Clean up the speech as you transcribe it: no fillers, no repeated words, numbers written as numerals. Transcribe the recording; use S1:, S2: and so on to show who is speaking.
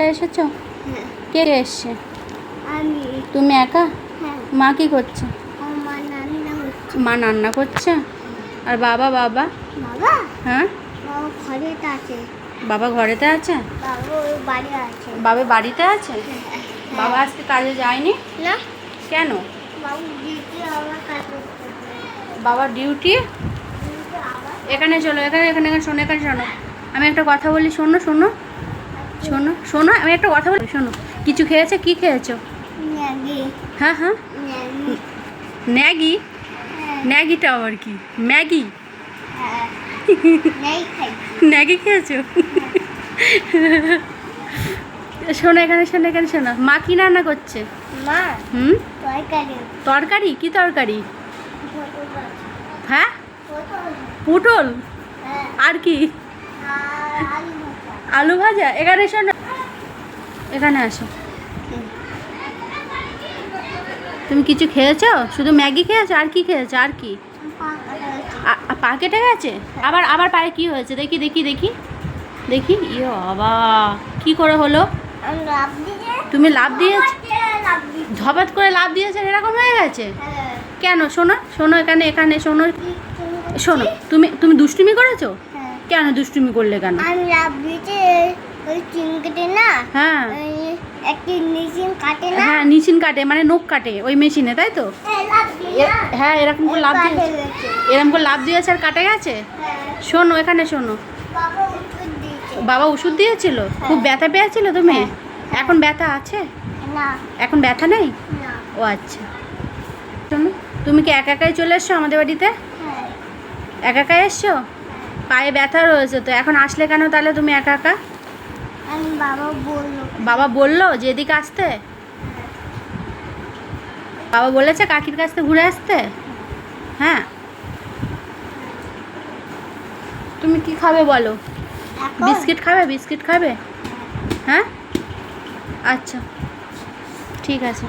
S1: একা এসেছো?
S2: হ্যাঁ।
S1: কে এসছে?
S2: আমি।
S1: তুমি একা?
S2: হ্যাঁ।
S1: মা কি করছে?
S2: মা রান্না করছে।
S1: মা রান্না করছে। আর বাবা? বাবা
S2: বাবা?
S1: হ্যাঁ,
S2: বাবা ঘরেতে আছে।
S1: বাবা ঘরেতে আছে?
S2: বাবা ওই বাড়ি আছে।
S1: বাবা বাড়িতে আছে? বাবা আজকে কাজে যায়নি?
S2: না।
S1: কেন?
S2: বাবু ডিউটি আবার কাজ করতে হবে।
S1: বাবার ডিউটি? এখানে চলো, এখানে এখানে এখানে শোনো, এখানে শোনো। আমি একটা কথা বলি, শোনো শোনো শোনো শোনো, আমি একটা কথা বলি, শোনো। কিছু খেয়েছো? কি খেয়েছো?
S2: ম্যাগি।
S1: হ্যাঁ হ্যাঁ,
S2: ম্যাগি।
S1: ম্যাগি?
S2: হ্যাঁ।
S1: ম্যাগিটা আবার কি? ম্যাগি?
S2: হ্যাঁ। ম্যাগি খাইছি।
S1: ম্যাগি খেয়েছো? শোনো, এখানে শোনো, এখানে শোনো। মা কি রান্না করছে?
S2: মা
S1: হুম,
S2: তরকারি।
S1: তরকারি? কি তরকারি?
S2: পটল আছে।
S1: হ্যাঁ,
S2: পটল।
S1: পটল?
S2: হ্যাঁ।
S1: আর কি?
S2: আর আলু ভাজা।
S1: আলু ভাজা? এখানে শোনো, এখানে আসো। তুমি কিছু খেয়েছো? শুধু ম্যাগি খেয়েছো? আর কি খেয়েছো? আর কি? পা কেটে গেছে? আবার আবার পায়ে কি হয়েছে? দেখি দেখি দেখি দেখি। ইয়ে বাবা, কি করে হলো?
S2: আমি লাভ দিয়ে।
S1: তুমি লাভ দিয়েছ?
S2: লাভ দিয়ে।
S1: ধপাত করে লাভ দিয়েছে, এরকম হয়ে গেছে?
S2: হ্যাঁ।
S1: কেন? শোনো শোনো, এখানে এখানে শোনো।
S2: তুমি
S1: শোনো, তুমি তুমি দুষ্টুমি করেছো?
S2: হ্যাঁ।
S1: কেন দুষ্টুমি করলে কেন?
S2: আমি লাভ দিয়েছি ওই চিংকেটে না।
S1: হ্যাঁ
S2: ওই একটি মেশিন কাটে না।
S1: হ্যাঁ, নিশিন কাটে, মানে নখ কাটে ওই মেশিনে, তাই তো?
S2: হ্যাঁ, লাভ দিয়ে না।
S1: হ্যাঁ, এরকম করে লাভ
S2: কাটে
S1: দিয়েছে,
S2: গেছে।
S1: এরকম করে লাভ দিয়েছে আর কাটে গেছে?
S2: হ্যাঁ।
S1: শোনো, এখানে শোনো।
S2: বাবা ওষুধ দিয়েছে।
S1: বাবা ওষুধ দিয়েছিল? খুব ব্যথা পেয়েছিল তুমি?
S2: হ্যাঁ।
S1: এখন ব্যথা আছে?
S2: না।
S1: এখন ব্যথা নেই?
S2: না।
S1: ও আচ্ছা। শোনো, তুমি কি একা একাই চলে এসছো আমাদের বাড়িতে?
S2: হ্যাঁ।
S1: একা একাই এসছো? পায়ে ব্যথা রয়েছে তো, এখন আসলে কেন তাহলে তুমি একা একা?
S2: আমি বাবা বললো।
S1: বাবা বললো যে এদিকে আসতে? বাবা বলেছে কাকির কাছ থেকে ঘুরে আসতে? হ্যাঁ। তুমি কি খাবে বলো?
S2: এখন?
S1: বিস্কিট খাবে? বিস্কিট খাবে? হ্যাঁ, আচ্ছা, ঠিক আছে।